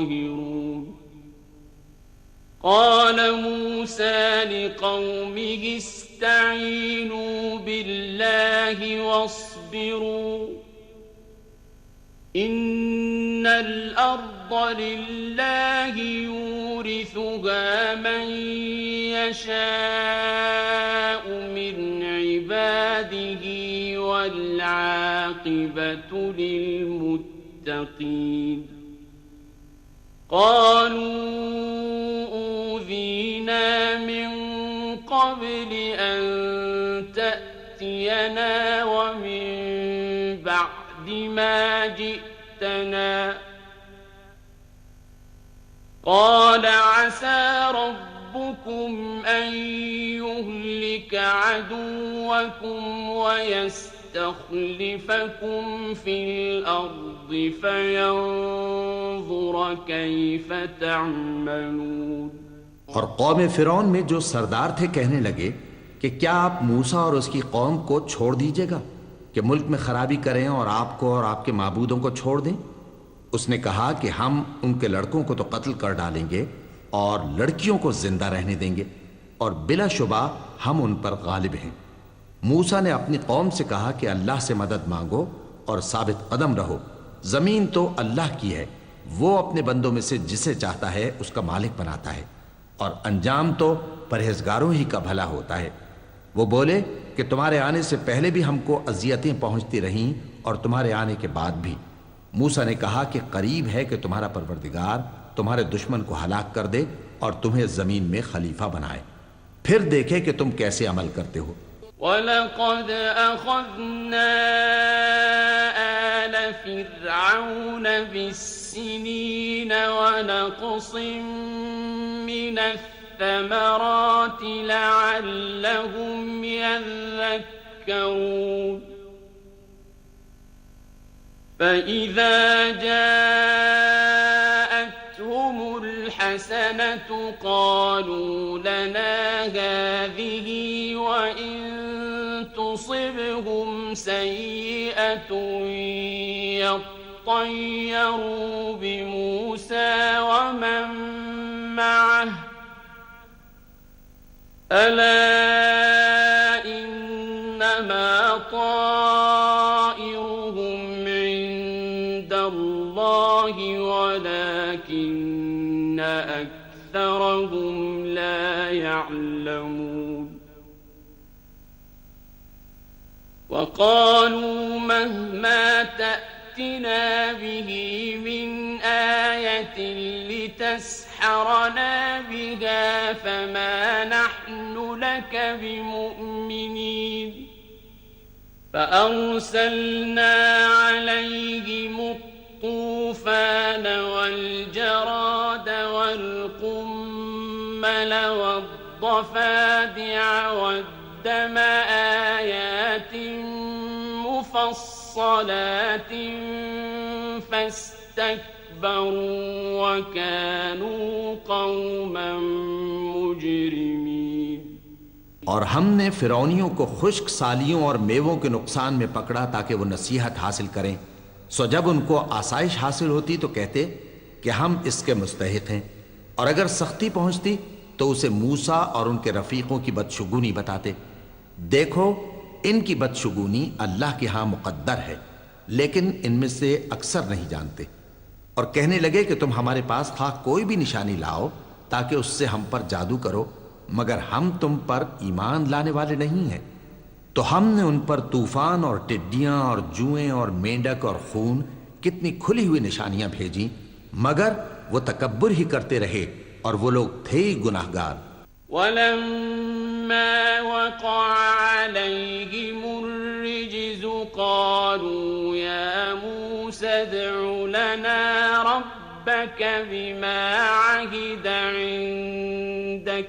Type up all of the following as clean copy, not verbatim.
ظاهرون. قال موسى لقومه استعينوا بالله واصبروا إن الأرض لله يورثها من يشاء من عباده والعاقبة للمتقين. قالوا أوذينا من قبل أن تأتينا ومن بعد ما جئتنا. قال عسى ربكم أن يهلك عدوكم ويستخلفكم في الأرض فينظر كيف تعملون. और कौम फिरौन में जो सरदार थे कहने लगे कि क्या आप मूसा और उसकी कौम को छोड़ दीजिएगा कि मुल्क में खराबी करें और आपको और आपके माबूदों को छोड़ दें। उसने कहा कि हम उनके लड़कों को तो कत्ल कर डालेंगे और लड़कियों को जिंदा रहने देंगे और बिलाशुबा हम उन पर गालिब हैं। मूसा ने अपनी कौम से कहा कि अल्लाह से मदद मांगो और साबित कदम रहो। जमीन तो अल्लाह की है, वो अपने बंदों में से जिसे चाहता है उसका मालिक बनाता है और अंजाम तो परहेजगारों ही का भला होता है। वो बोले कि तुम्हारे आने से पहले भी हमको अजियतें पहुंचती रहीं और तुम्हारे आने के बाद भी। मूसा ने कहा कि करीब है कि तुम्हारा परवरदिगार तुम्हारे दुश्मन को हलाक कर दे और तुम्हें जमीन में खलीफा बनाए, फिर देखे कि तुम कैसे अमल करते हो। वलक़द अख़ज़ना आल फ़िरऔन बिस्सिनीन वनक़्सिम मिनस्समराति लअल्लहुम यज़क्करून। فإذا جاءتهم الحسنة قالوا لنا هذه وإن تصبهم سيئة يطيروا بموسى ومن معه ألا إنما طائرهم عند الله ولكن أكثرهم لا يعلمون. وقالوا مهما تأتنا به من آية لتسحرنا بها فما نحن لك بمؤمنين. فأرسلنا عليهم الطوفان والجراد والقمل والضفادع والدم آيات مفصلات فاستكبروا وكانوا قوما مجرمين. और हमने फिरौनियों को खुश्क सालियों और मेवों के नुकसान में पकड़ा ताकि वो नसीहत हासिल करें। सो जब उनको आसाइश हासिल होती तो कहते कि हम इसके मुस्तहिक हैं, और अगर सख्ती पहुंचती तो उसे मूसा और उनके रफीकों की बदशुगुनी बताते। देखो, इनकी बदशुगुनी अल्लाह के यहाँ मुक़द्दर है, लेकिन इनमें से अक्सर नहीं जानते। और कहने लगे कि तुम हमारे पास खा कोई भी निशानी लाओ ताकि उससे हम पर जादू करो, मगर हम तुम पर ईमान लाने वाले नहीं हैं। तो हमने उन पर तूफान और टिड्डियां और जुएं और मेंढक और खून कितनी खुली हुई निशानियां भेजी, मगर वो तकब्बुर ही करते रहे और वो लोग थे ही गुनाहगार। वलम्मा वक़अ अलैहिमुर रिज्ज़ु क़ालू या मूसा उद्'उ लना रब्बक बिमा अहिद इंदक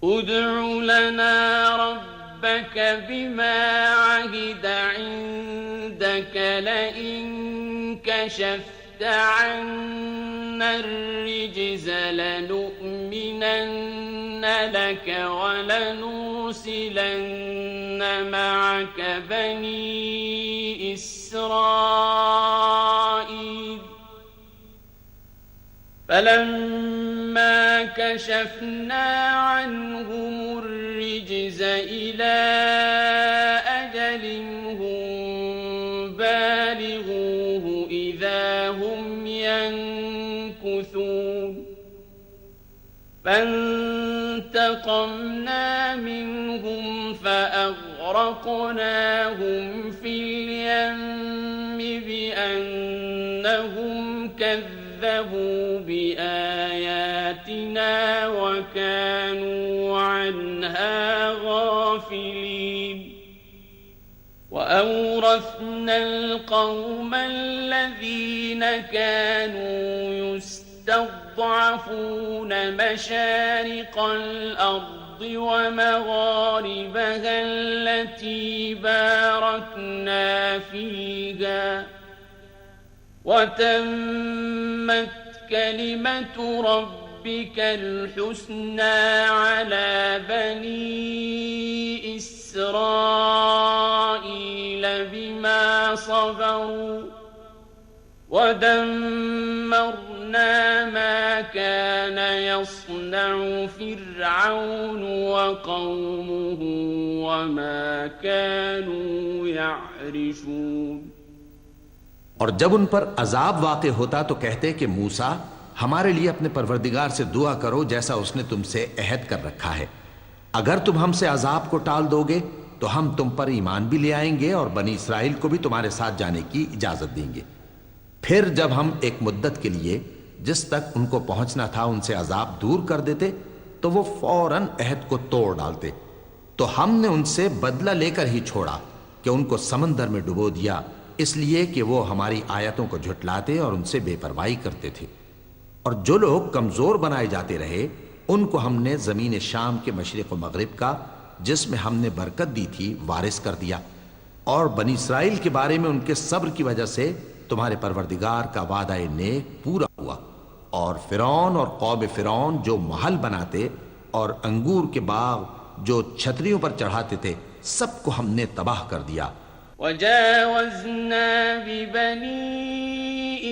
उद्'उ लना रब्बक बिमा अहिद इंदक लइन कशफ्त अन्ना الرجز لنؤمنن لك ولنرسلن معك بني إسرائيل فلما كشفنا عنهم الرجز إلى أجل هم بالغوه إذا هم ينكثون فانتقمنا منهم فأغرقناهم في اليم بأنهم كذبوا بآياتنا وكانوا عنها غافلين وأورثنا القوم الذين كانوا يستضعفون مشارق الأرض ومغاربها التي باركنا فيها وتمت كلمة ربك الحسنى على بني إسرائيل بما صبروا ودمرنا ما كان يصنع فرعون وقومه وما كانوا يعرشون और जब उन पर अजाब वाक़े होता तो कहते कि मूसा हमारे लिए अपने परवरदिगार से दुआ करो जैसा उसने तुमसे अहद कर रखा है। अगर तुम हमसे अजाब को टाल दोगे तो हम तुम पर ईमान भी ले आएंगे और बनी इसराइल को भी तुम्हारे साथ जाने की इजाजत देंगे। फिर जब हम एक मुद्दत के लिए जिस तक उनको पहुंचना था उनसे अजाब दूर कर देते तो वो फौरन अहद को तोड़ डालते। तो हमने उनसे बदला लेकर ही छोड़ा कि उनको समंदर में डुबो दिया, इसलिए कि वो हमारी आयतों को झुटलाते और उनसे बेपरवाही करते थे। और जो लोग कमजोर बनाए जाते रहे उनको हमने जमीन शाम के मशरिक व मगरिब का जिसमें हमने बरकत दी थी वारिस कर दिया। और बनी इसराइल के बारे में उनके सब्र की वजह से तुम्हारे परवरदिगार का वादा नेक पूरा हुआ। और फिरौन और कौम फिरौन जो महल बनाते और अंगूर के बाग जो छतरियों पर चढ़ाते थे सबको हमने तबाह कर दिया। वजावज़ना बिबनी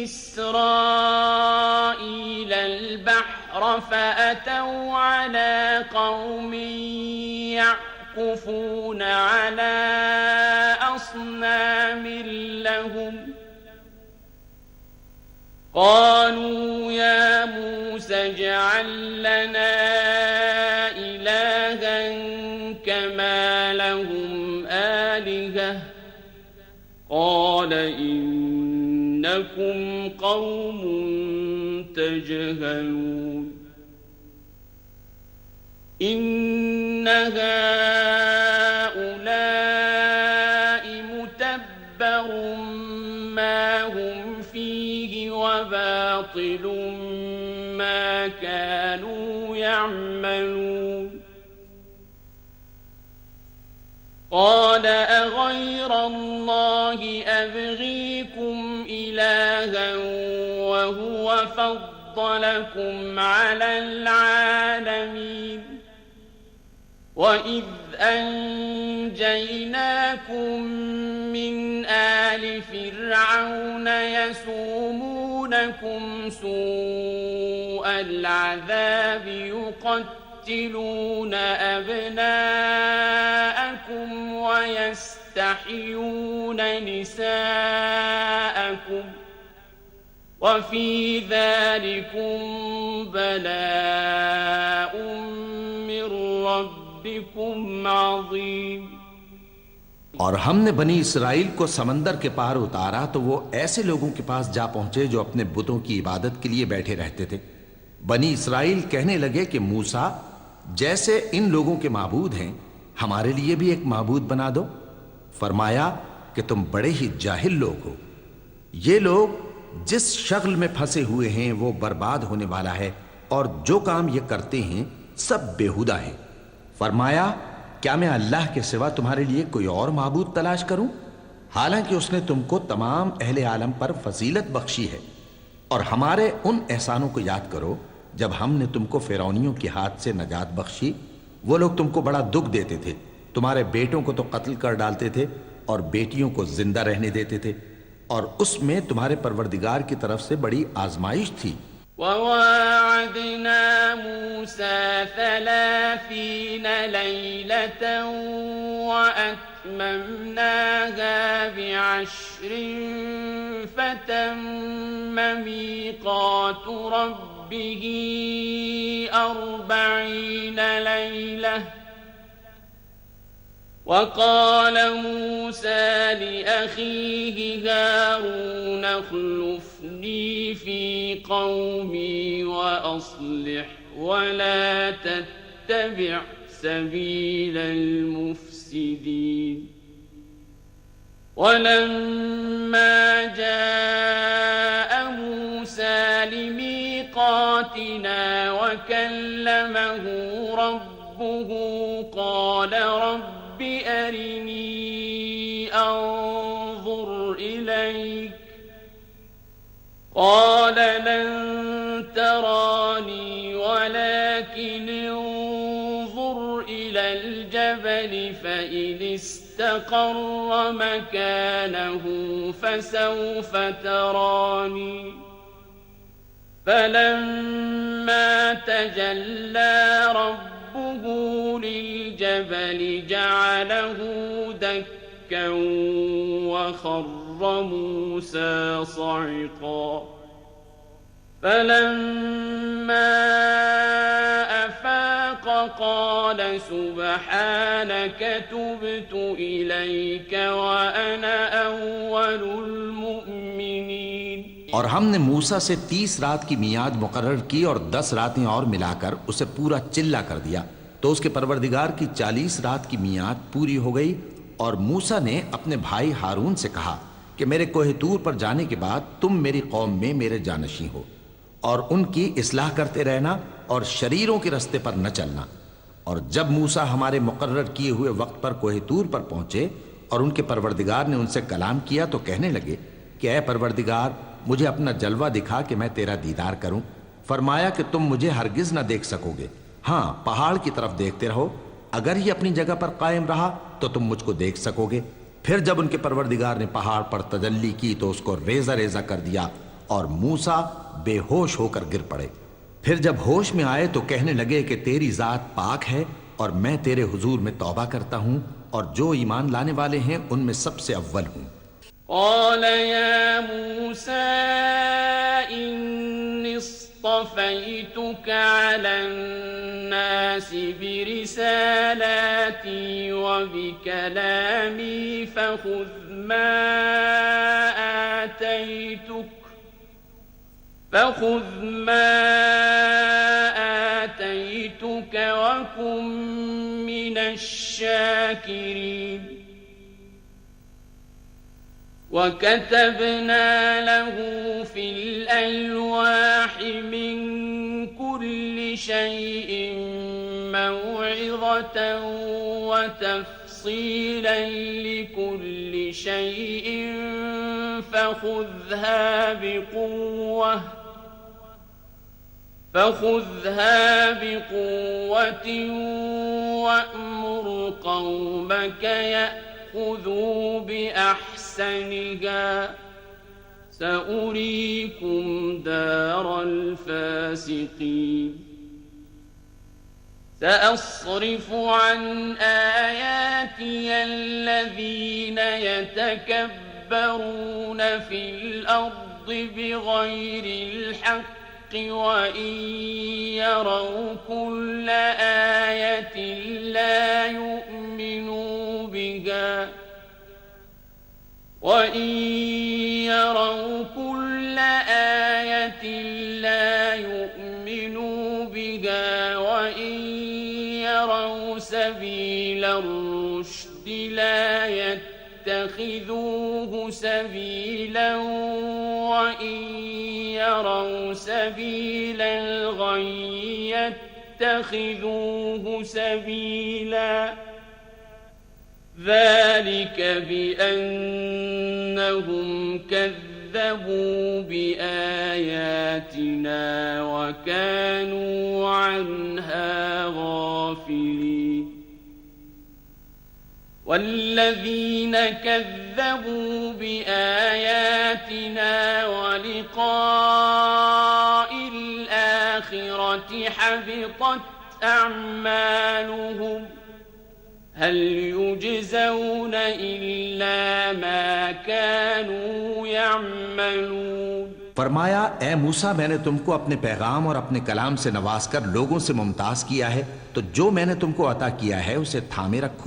इस्राईल अल-बहर फ़अतौ अला क़ौमिन यअकुफ़ून अला अस्नामिन लहुम क़ालू या मूसा इजअल लना इलाहन कमा लहुम आलिहह قال إنكم قوم تجهلون إن هؤلاء متبر ما هم فيه وباطل ما كانوا يعملون قال أغير الله أبغيكم إلها وهو فضلكم على العالمين وإذ أنجيناكم من آل فرعون يسومونكم سوء العذاب يقتلون أبناءكم ويستحيون نساءكم وفي ذلكم بلاء من ربكم عظيم। और हमने बनी इसराइल को समंदर के पार उतारा तो वो ऐसे लोगों के पास जा पहुंचे जो अपने बुतों की इबादत के लिए बैठे रहते थे। बनी इसराइल कहने लगे कि मूसा जैसे इन लोगों के माबूद हैं हमारे लिए भी एक माबूद बना दो। फरमाया कि तुम बड़े ही जाहिल लोग हो। ये लोग जिस शगल में फंसे हुए हैं वो बर्बाद होने वाला है और जो काम ये करते हैं सब बेहुदा है। फरमाया क्या मैं अल्लाह के सिवा तुम्हारे लिए कोई और माबूद तलाश करूं, हालांकि उसने तुमको तमाम अहले आलम पर फजीलत बख्शी है। और हमारे उन एहसानों को याद करो जब हमने तुमको फिरौनियों के हाथ से नजात बख्शी। वो लोग तुमको बड़ा दुख देते थे, तुम्हारे बेटों को तो कत्ल कर डालते थे और बेटियों को जिंदा रहने देते थे। और उसमें तुम्हारे परवरदिगार की तरफ से बड़ी आजमाइश थी। وواعدنا موسى 30 ليلة وأتممناها ب10 فتم ميقات ربه 40 ليلة وقال موسى لأخيه هارون اخلفني في قومي وأصلح ولا تتبع سبيل المفسدين ولما جاء موسى لميقاتنا وكلمه ربه قال رب أرني أنظر إليك قال لن تراني ولكن انظر إلى الجبل فإن استقر مكانه فسوف تراني فلما تجلى ربه للجبل جعله دكا وخر موسى صعقا فلما أفاق قال سبحانك تبت إليك وأنا أول المؤمنين और हमने मूसा से 30 रात की मियाद मुकर्रर की और 10 रातें और मिलाकर उसे पूरा चिल्ला कर दिया तो उसके परवरदिगार की 40 रात की मियाद पूरी हो गई। और मूसा ने अपने भाई हारून से कहा कि मेरे कोहे तूर पर जाने के बाद तुम मेरी कौम में मेरे जानशी हो और उनकी इस्लाह करते रहना और शरीरों के रास्ते पर न चलना। और जब मूसा हमारे मुकर्रर किए हुए वक्त पर कोहे तूर पर पहुंचे और उनके परवरदिगार ने उनसे कलाम किया तो कहने लगे कि ऐ परवरदिगार मुझे अपना जलवा दिखा कि मैं तेरा दीदार करूं। फरमाया कि तुम मुझे हरगिज न देख सकोगे, हाँ पहाड़ की तरफ देखते रहो, अगर ये अपनी जगह पर कायम रहा तो तुम मुझको देख सकोगे। फिर जब उनके परवरदिगार ने पहाड़ पर तजल्ली की तो उसको रेजा रेजा कर दिया और मूसा बेहोश होकर गिर पड़े। फिर जब होश में आए तो कहने लगे कि तेरी जात पाक है और मैं तेरे हुजूर में तौबा करता हूं और जो ईमान लाने वाले हैं उनमें सबसे अव्वल हूं। قال يا موسى إني اصطفيتك على الناس برسالاتي وبكلامي فخذ ما آتيتك وكن من الشاكرين وكتبنا له في الألواح من كل شيء موعظة وتفصيلا لكل شيء فخذها بقوة وأمر قومك خذوا بأحسنها سأريكم دار الفاسقين سأصرف عن آياتي الذين يتكبرون في الأرض بغير الحق وإن يروا كل آية لا يؤمنوا بها وإن يروا كل آية لا يؤمنوا بها وإن يروا سبيل الرشد لا يتخذوه سبيلا وإن يروا سبيل الغي يتخذوه سبيلا ذلك بأنهم كذبوا بآياتنا وكانوا عنها غافلين والذين كذبوا بآياتنا ولقاء الآخرة حبطت أعمالهم هل يجزون إلا ما كانوا يعملون। फरमाया, ए मूसा, मैंने तुमको अपने पैगाम और अपने कलाम से नवाज कर लोगों से मुमताज किया है, तो जो मैंने तुमको अता किया है उसे थामे रखो।